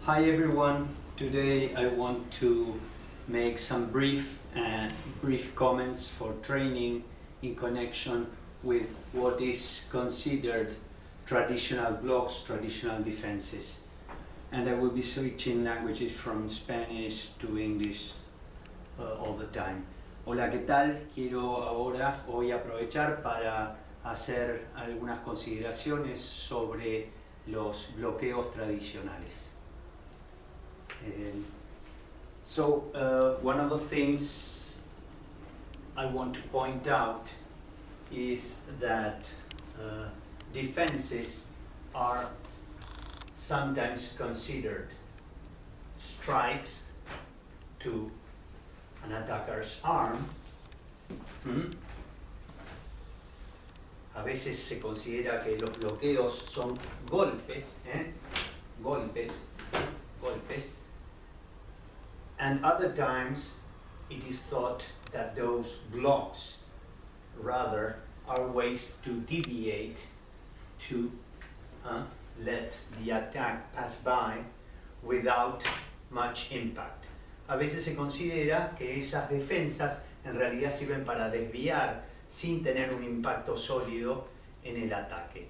Hi everyone. Today I want to make some brief comments for training in connection with what is considered traditional blocks, traditional defenses. And I will be switching languages from Spanish to English all the time. Hola, ¿qué tal? Quiero hoy aprovechar para hacer algunas consideraciones sobre los bloqueos tradicionales. One of the things I want to point out is that defenses are sometimes considered strikes to an attacker's arm. A veces se considera que los bloqueos son golpes, golpes. And other times it is thought that those blocks rather are ways to deviate, to let the attack pass by without much impact. A veces se considera que esas defensas en realidad sirven para desviar sin tener un impacto sólido en el ataque.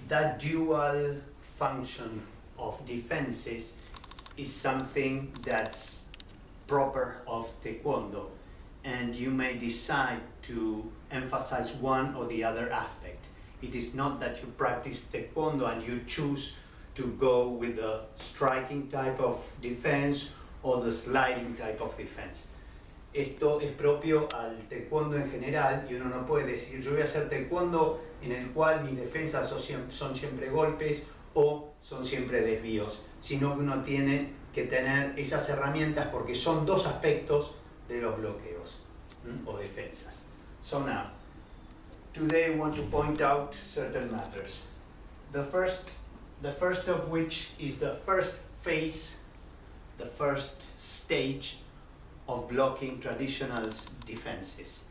That dual function of defenses is something that's proper of Taekwondo, and you may decide to emphasize one or the other aspect. It is not that you practice Taekwondo and you choose to go with the striking type of defense or the sliding type of defense. Esto es propio al Taekwondo en general y uno no puede decir yo voy a hacer Taekwondo en el cual mis defensas son siempre golpes o son siempre desvíos, sino que uno tiene que tener esas herramientas porque son dos aspectos de los bloqueos o defensas. So now, today I want to point out certain matters. The first of which is the first phase, the first stage of blocking traditional defenses.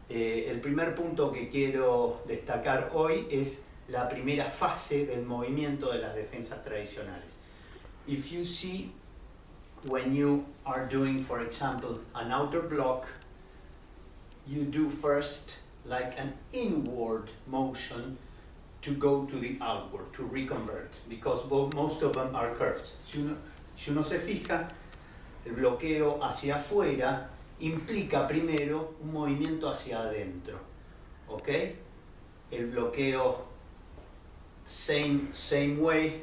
El primer punto que quiero destacar hoy es la primera fase del movimiento de las defensas tradicionales. If you see, when you are doing, for example, an outer block, you do first like an inward motion to go to the outward, to reconvert, because most of them are curves. Si uno se fija, el bloqueo hacia afuera implica primero un movimiento hacia adentro, ¿ok? El bloqueo same way,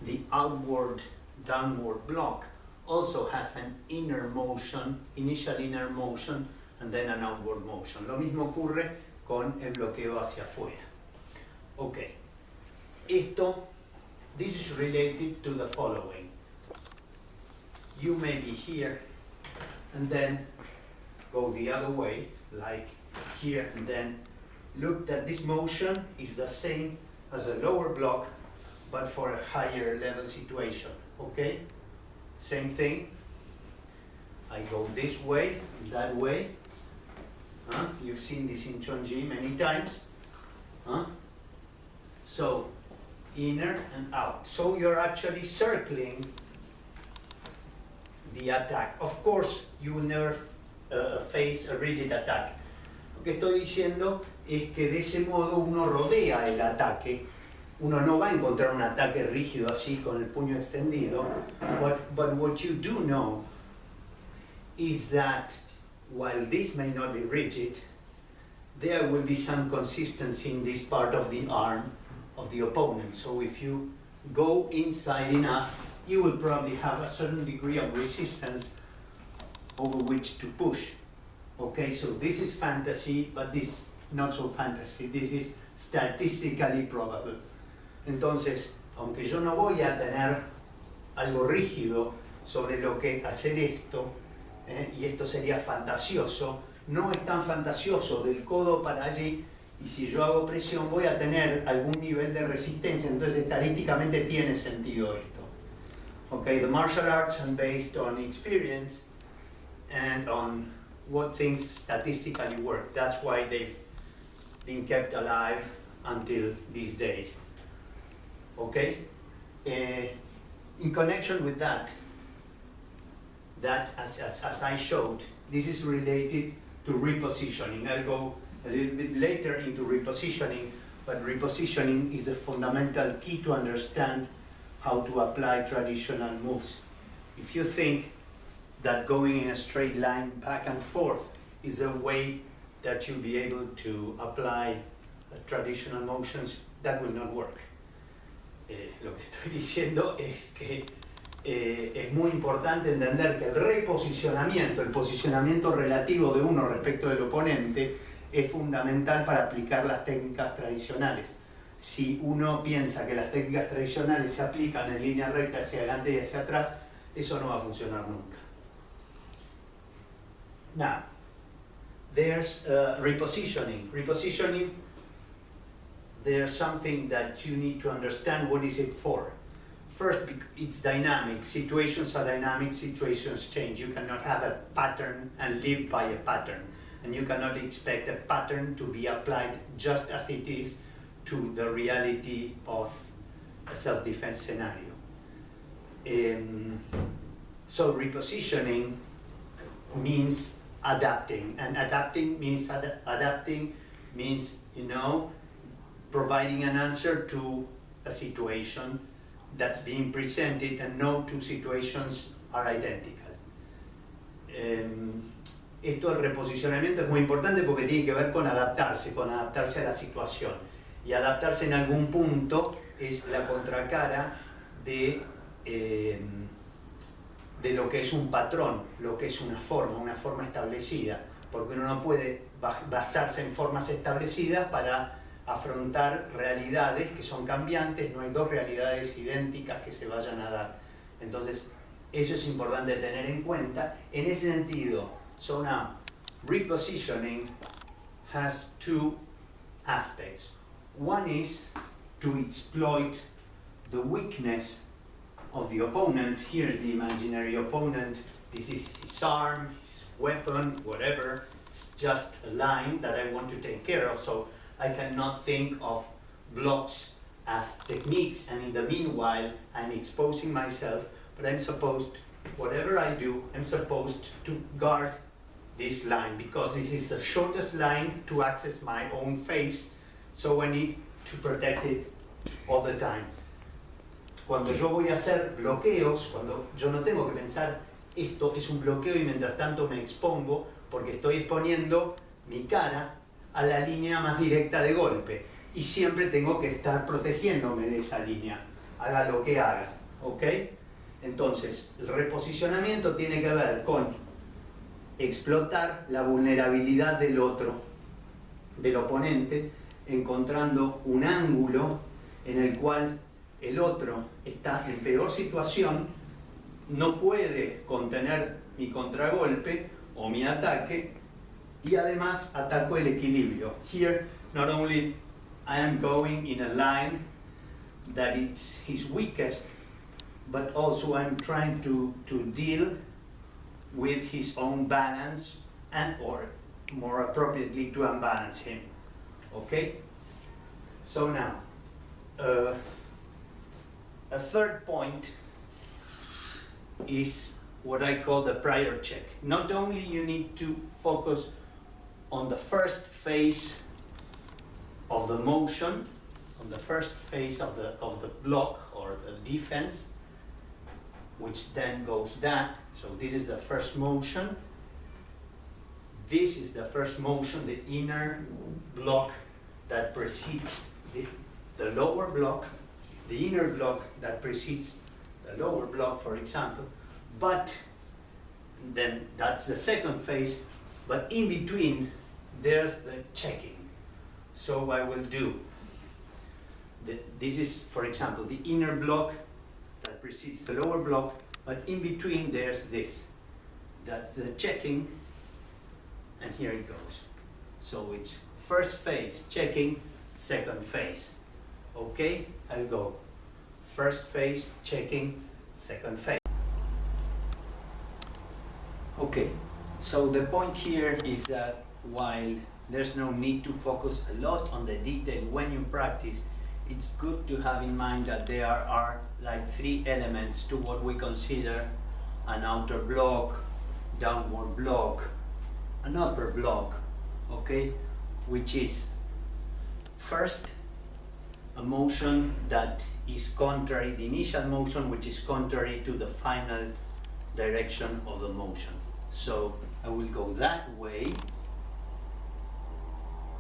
the outward downward block also has an inner motion, initial inner motion, and then an outward motion. Lo mismo ocurre con el bloqueo hacia afuera. Okay. This is related to the following. You may be here and then go the other way, like here, and then look that this motion is the same as a lower block, but for a higher level situation, okay? Same thing. I go this way, that way. You've seen this in Chonji many times. So, inner and out. So you're actually circling the attack. Of course, you will never face a rigid attack. Lo que estoy diciendo es que de ese modo uno rodea el ataque. Uno no va a encontrar un ataque rígido así con el puño extendido. But what you do know is that while this may not be rigid, there will be some consistency in this part of the arm of the opponent. So if you go inside enough, you will probably have a certain degree of resistance over which to push. Okay, so this is fantasy, but this not so fantasy. This is statistically probable. Entonces, aunque yo no voy a tener algo rígido sobre lo que hacer esto, y esto sería fantasioso, no es tan fantasioso del codo para allí, y si yo hago presión voy a tener algún nivel de resistencia, entonces estadísticamente tiene sentido esto. Okay, the martial arts are based on experience and on what things statistically work. That's why they've been kept alive until these days. Okay? In connection with that, as I showed, this is related to repositioning. I'll go a little bit later into repositioning, but repositioning is a fundamental key to understand how to apply traditional moves. If you think that going in a straight line back and forth is a way that you'll be able to apply traditional motions, that will not work. Lo que estoy diciendo es que es muy importante entender que el posicionamiento relativo de uno respecto del oponente es fundamental para aplicar las técnicas tradicionales. Si uno piensa que las técnicas tradicionales se aplican en línea recta hacia adelante y hacia atrás, eso no va a funcionar nunca. Now, there's repositioning. Repositioning, there's something that you need to understand. What is it for? First, it's dynamic. Situations are dynamic, situations change. You cannot have a pattern and live by a pattern. And you cannot expect a pattern to be applied just as it is to the reality of a self-defense scenario. So repositioning means adapting, and adapting means, you know, providing an answer to a situation that's being presented, and no two situations are identical. Esto del reposicionamiento es muy importante porque tiene que ver con adaptarse a la situación. Y adaptarse en algún punto es la contracara de lo que es un patrón, lo que es una forma establecida, porque uno no puede basarse en formas establecidas para afrontar realidades que son cambiantes. No hay dos realidades idénticas que se vayan a dar. Entonces, eso es importante tener en cuenta. En ese sentido, so now, repositioning has two aspects. One is to exploit the weakness of the opponent. Here's the imaginary opponent. This is his arm, his weapon, whatever. It's just a line that I want to take care of, so I cannot think of blocks as techniques, and in the meanwhile I'm exposing myself, but I'm supposed, whatever I do, I'm supposed to guard this line, because this is the shortest line to access my own face, so I need to protect it all the time. Cuando yo voy a hacer bloqueos, cuando yo no tengo que pensar esto es un bloqueo y mientras tanto me expongo, porque estoy exponiendo mi cara a la línea más directa de golpe, y siempre tengo que estar protegiéndome de esa línea, haga lo que haga, ¿ok? Entonces, el reposicionamiento tiene que ver con explotar la vulnerabilidad del otro, del oponente, encontrando un ángulo en el cual el otro está en peor situación, no puede contener mi contragolpe o mi ataque, y además ataco el equilibrio. Here, not only I am going in a line that is his weakest, but also I'm trying to deal with his own balance, and or more appropriately to unbalance him. Okay? So now, a third point is what I call the prior check. Not only you need to focus on the first phase of the motion, on the first phase of the block or the defense, which then goes that. So this is the first motion. This is the first motion, the inner block that precedes the lower block, the inner block that precedes the lower block, for example. But then that's the second phase, but in between there's the checking. So I will do, this is, for example, the inner block that precedes the lower block, but in between there's this. That's the checking, and here it goes. So it's first phase, checking, second phase. Okay, I'll go. First phase, checking, second phase. Okay, so the point here is that while there's no need to focus a lot on the detail when you practice, it's good to have in mind that there are like 3 elements to what we consider an outer block, downward block, an upper block, okay? Which is first a motion that is contrary, the initial motion which is contrary to the final direction of the motion. So I will go that way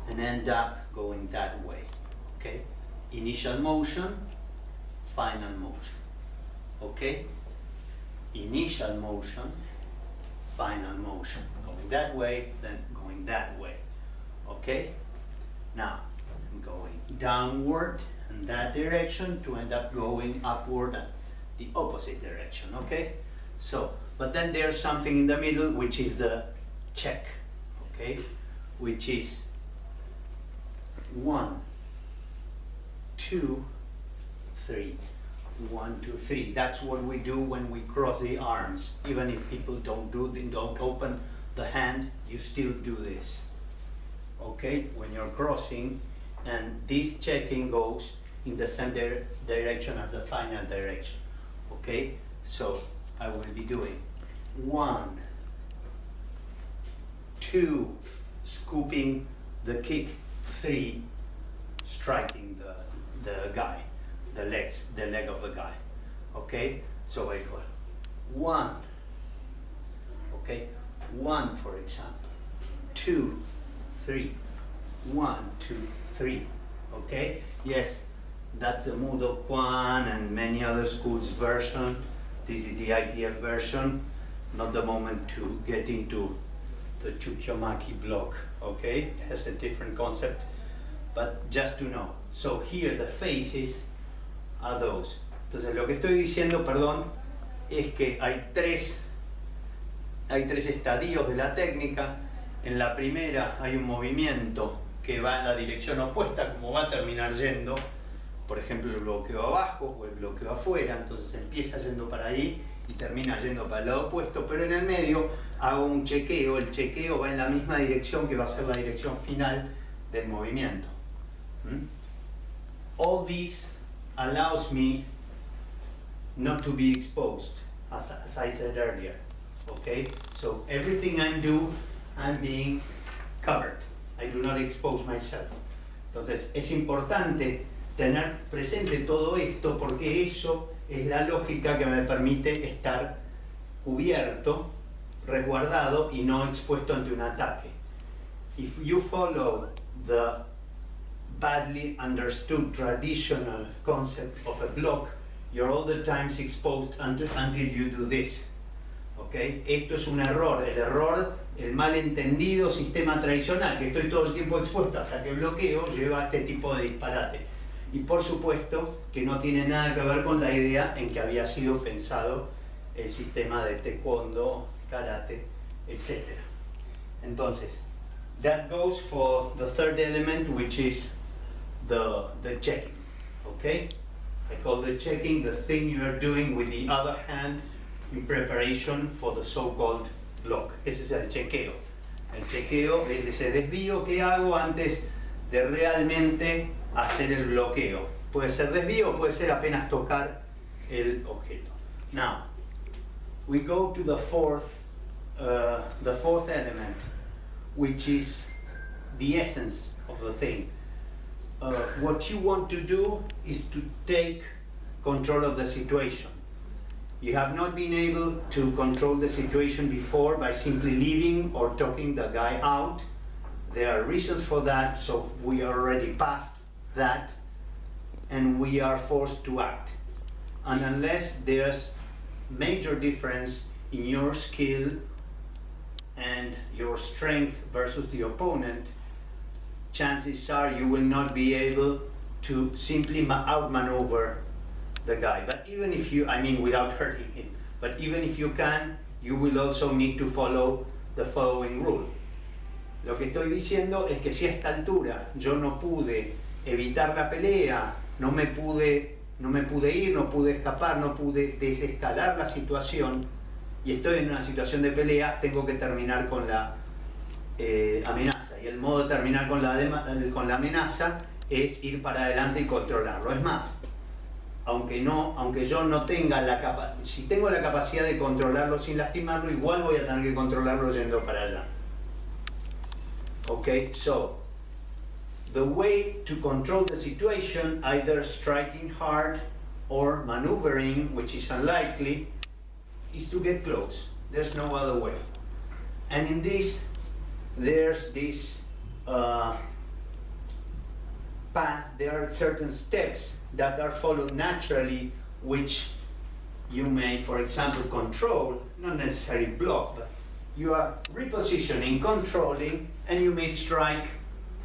and end up going that way, okay? Initial motion, final motion, okay? Initial motion, final motion. Going that way, then going that way, okay? Now, I'm going downward in that direction to end up going upward in the opposite direction, okay? So, but then there's something in the middle which is the check, okay? Which is 1, 2, 3. 1, 2, 3. That's what we do when we cross the arms. Even if people don't open the hand, you still do this. Okay? When you're crossing, and this checking goes in the same direction as the final direction. Okay? So I will be doing 1, 2, scooping the kick, 3, striking the guy. The leg of the guy, okay? So I go 1, okay? 1, for example, 2, 3, 1, 2, 3, okay? Yes, that's the Mudo Kwan and many other schools' version. This is the ITF version, not the moment to get into the Chukyomaki block, okay? It has a different concept, but just to know. So here the faces a those. Entonces lo que estoy diciendo, perdón, es que hay tres estadios de la técnica. En la primera hay un movimiento que va en la dirección opuesta, como va a terminar yendo, por ejemplo, el bloqueo abajo o el bloqueo afuera, entonces empieza yendo para ahí y termina yendo para el lado opuesto, pero en el medio hago un chequeo, el chequeo va en la misma dirección que va a ser la dirección final del movimiento. All these allows me not to be exposed, as I said earlier, okay? So everything I do, I'm being covered. I do not expose myself. Entonces es importante tener presente todo esto porque eso es la lógica que me permite estar cubierto, resguardado y no expuesto ante un ataque. If you follow the badly understood traditional concept of a block, you're all the times exposed until you do this. ¿Okay? Esto es un error, el malentendido sistema tradicional, que estoy todo el tiempo expuesto hasta que bloqueo, lleva a este tipo de disparate. Y por supuesto que no tiene nada que ver con la idea en que había sido pensado el sistema de Taekwondo, karate, etc. Entonces, that goes for the third element, which is the checking, okay? I call the checking the thing you are doing with the other hand in preparation for the so-called block. Ese es el chequeo. El chequeo es ese desvío que hago antes de realmente hacer el bloqueo. Puede ser desvío, puede ser apenas tocar el objeto. Now, we go to the fourth element, which is the essence of the thing. What you want to do is to take control of the situation. You have not been able to control the situation before by simply leaving or talking the guy out. There are reasons for that, so we are already past that, and we are forced to act. And unless there's major difference in your skill and your strength versus the opponent, chances are you will not be able to simply outmaneuver the guy. But even if you, I mean without hurting him, but even if you can, you will also need to follow the following rule. Lo que estoy diciendo es que si a esta altura yo no pude evitar la pelea, no me pude ir, no pude escapar, no pude desescalar la situación y estoy en una situación de pelea, tengo que terminar con la amenaza. Y el modo de terminar con la amenaza es ir para adelante y controlarlo. Es más, aunque yo no tenga si tengo la capacidad de controlarlo sin lastimarlo, igual voy a tener que controlarlo yendo para allá. Okay, so the way to control the situation, either striking hard or maneuvering, which is unlikely, is to get close. There's no other way. And in this, there's this path. There are certain steps that are followed naturally, which you may, for example, control, not necessarily block, but you are repositioning, controlling, and you may strike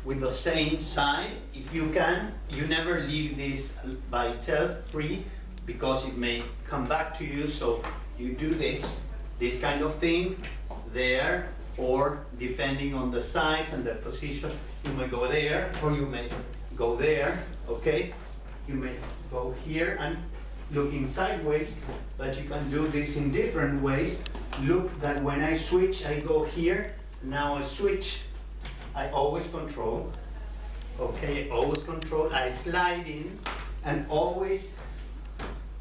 with the same side if you can. You never leave this by itself free, because it may come back to you. So you do this kind of thing there, or depending on the size and the position, you may go there or you may go there. Okay, you may go here and looking sideways, but you can do this in different ways. Look that when I switch, I go here. Now I switch, I always control. Okay, always control. I slide in and always.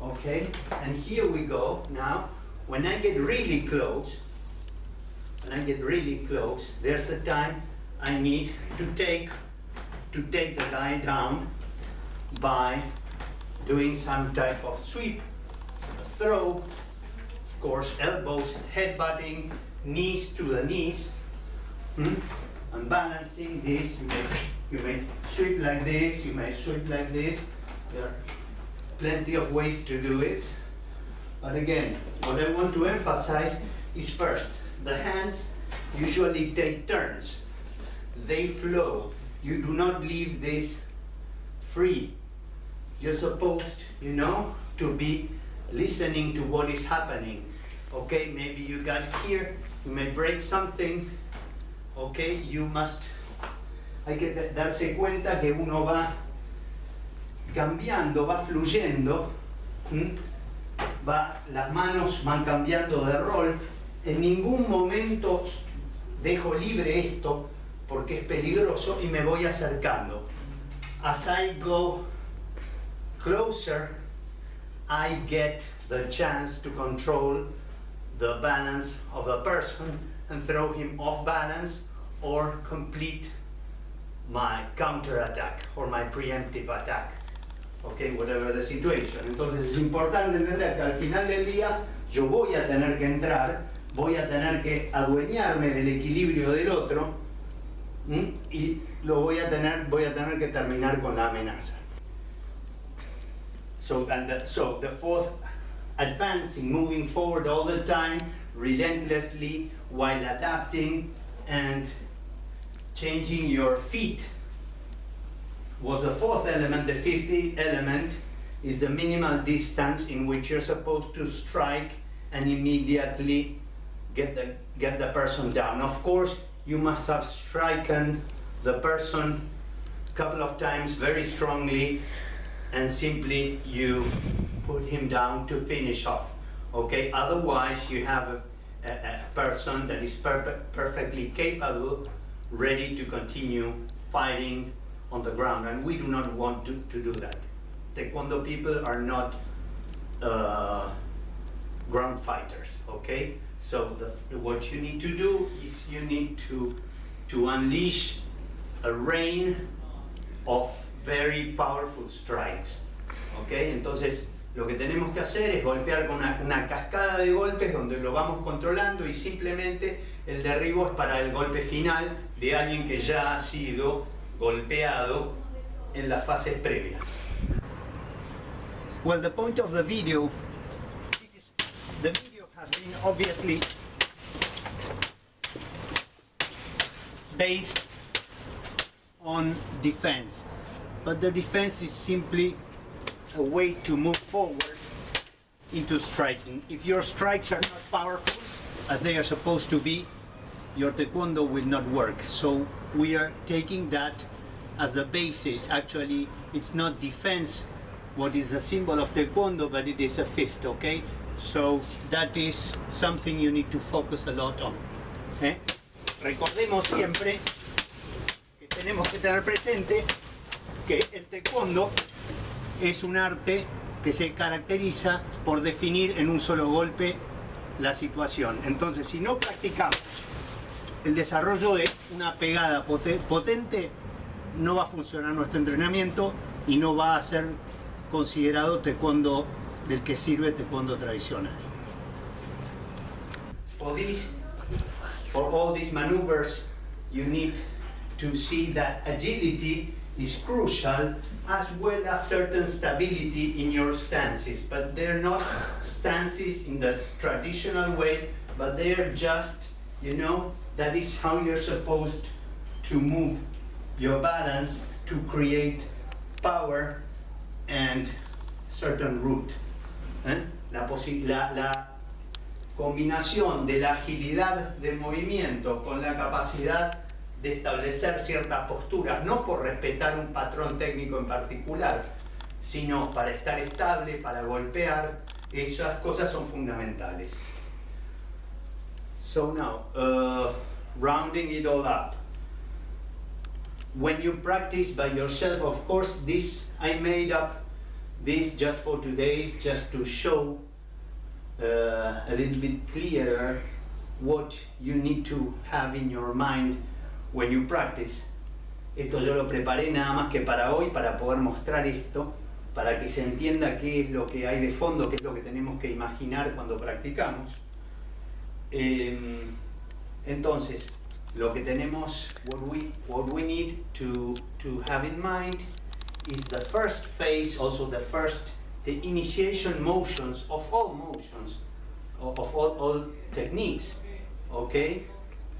Okay, and here we go. Now, when I get really close, there's a time I need to take the guy down by doing some type of sweep, a throw, of course, elbows, headbutting, knees to the knees, and balancing this. You may sweep like this, you may sweep like this. There are plenty of ways to do it. But again, what I want to emphasize is first, the hands usually take turns. They flow. You do not leave this free. You're supposed, to be listening to what is happening. Okay, maybe you got here, you may break something. Okay, hay que darse cuenta que uno va cambiando, va fluyendo, las manos van cambiando de rol. En ningún momento dejo libre esto porque es peligroso y me voy acercando. As I go closer, I get the chance to control the balance of the person and throw him off balance or complete my counter attack or my preemptive attack. Okay, whatever the situation. Entonces es importante entender que al final del día yo voy a tener que entrar, voy a tener que adueñarme del equilibrio del otro, y voy a tener que terminar con la amenaza. So the fourth, advancing, moving forward all the time, relentlessly, while adapting and changing your feet, was the fourth element. The fifth element is the minimal distance in which you're supposed to strike and immediately get the person down. Of course, you must have stricken the person a couple of times very strongly, and simply you put him down to finish off. Okay, otherwise you have a person that is perfectly capable, ready to continue fighting on the ground, and we do not want to do that. Taekwondo people are not ground fighters, okay? So what you need to do is you need to unleash a rain of very powerful strikes, okay? Entonces lo que tenemos que hacer es golpear con una cascada de golpes donde lo vamos controlando, y simplemente el derribo es para el golpe final de alguien que ya ha sido golpeado en las fases previas. Well, the point of the video, the video has been obviously based on defense, but the defense is simply a way to move forward into striking. If your strikes are not powerful, as they are supposed to be, your Taekwondo will not work. So we are taking that as the basis. Actually, it's not defense what is the symbol of Taekwondo, but it is a fist, okay? So that is something you need to focus a lot on. Recordemos siempre que tenemos que tener presente que el taekwondo es un arte que se caracteriza por definir en un solo golpe la situación. Entonces, si no practicamos el desarrollo de una pegada potente, no va a funcionar nuestro entrenamiento y no va a ser considerado taekwondo del que sirve taekwondo tradicional. For all these maneuvers, you need to see that agility is crucial, as well as certain stability in your stances. But they're not stances in the traditional way, but they're just, you know, that is how you're supposed to move your balance to create power and certain root. La combinación de la agilidad de movimiento con la capacidad de establecer ciertas posturas, no por respetar un patrón técnico en particular, sino para estar estable, para golpear, esas cosas son fundamentales. So now, rounding it all up. When you practice by yourself, of course, I made up this just for today, just to show a little bit clearer what you need to have in your mind when you practice. Esto yo lo preparé nada más que para hoy, para poder mostrar esto, para que se entienda qué es lo que hay de fondo, qué es lo que tenemos que imaginar cuando practicamos. Entonces, lo que tenemos, what we need to have in mind is the first phase, also the initiation motions of all motions, of all techniques, okay?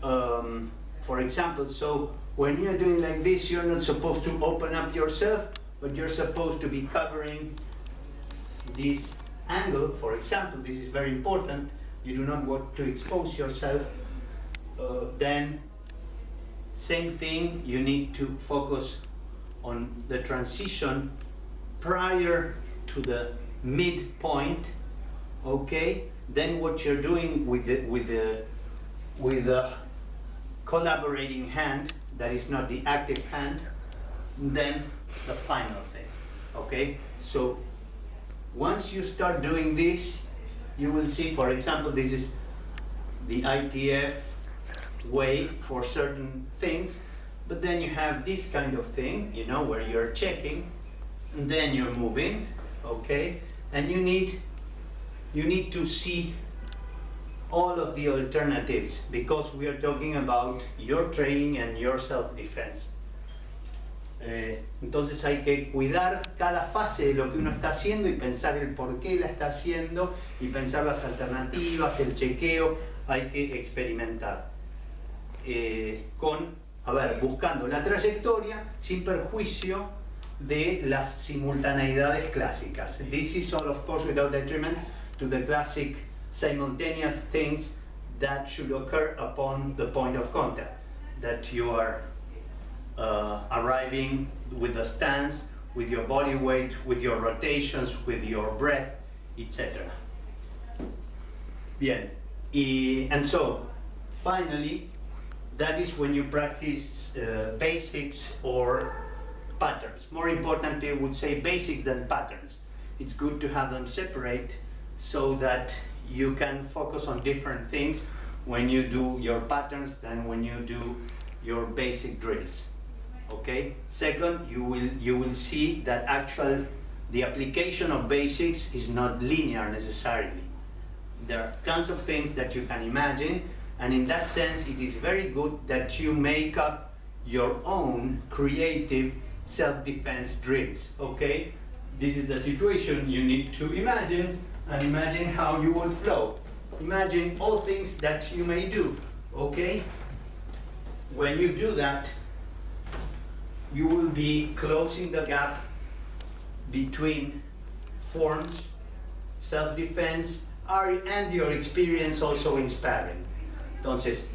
For example, so when you're doing like this, you're not supposed to open up yourself, but you're supposed to be covering this angle. For example, this is very important. You do not want to expose yourself. Then, same thing, you need to focus on the transition prior to the midpoint, okay? Then what you're doing with the collaborating hand, that is not the active hand, then the final thing, okay? So once you start doing this, you will see, for example, this is the ITF way for certain things, but then you have this kind of thing, you know, where you're checking, and then you're moving, okay? And you need to see all of the alternatives, because we are talking about your training and your self-defense. Entonces hay que cuidar cada fase de lo que uno está haciendo y pensar el por qué la está haciendo y pensar las alternativas, el chequeo, hay que experimentar. Buscando la trayectoria sin perjuicio de las simultaneidades clásicas. This is all, of course, without detriment to the classic simultaneous things that should occur upon the point of contact, that you are arriving with the stance, with your body weight, with your rotations, with your breath, etc. Bien, and so finally, that is when you practice basics or patterns. More importantly, I would say basics than patterns. It's good to have them separate so that you can focus on different things when you do your patterns than when you do your basic drills. Okay? Second, you will see that the application of basics is not linear necessarily. There are tons of things that you can imagine, and in that sense it is very good that you make up your own creative self-defense drills. Okay? This is the situation you need to imagine, and imagine how you will flow. Imagine all things that you may do. Okay? When you do that, you will be closing the gap between forms, self-defense, and your experience also in sparring. Entonces,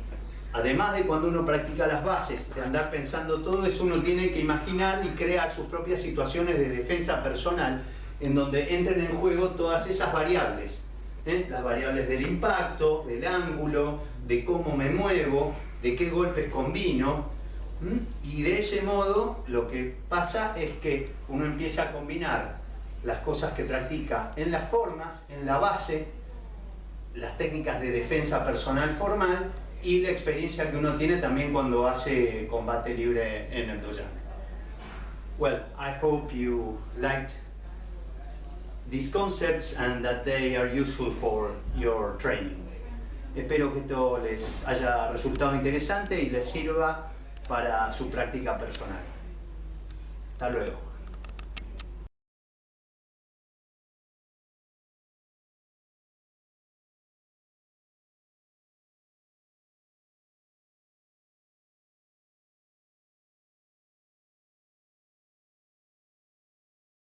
además de cuando uno practica las bases, de andar pensando todo eso, uno tiene que imaginar y crear sus propias situaciones de defensa personal en donde entren en juego todas esas variables. Las variables del impacto, del ángulo, de cómo me muevo, de qué golpes combino, Y de ese modo lo que pasa es que uno empieza a combinar las cosas que practica en las formas, en la base, las técnicas de defensa personal formal y la experiencia que uno tiene también cuando hace combate libre en el dojo. Well, I hope you liked these concepts and that they are useful for your training. Espero que esto les haya resultado interesante y les sirva para su práctica personal. Hasta luego.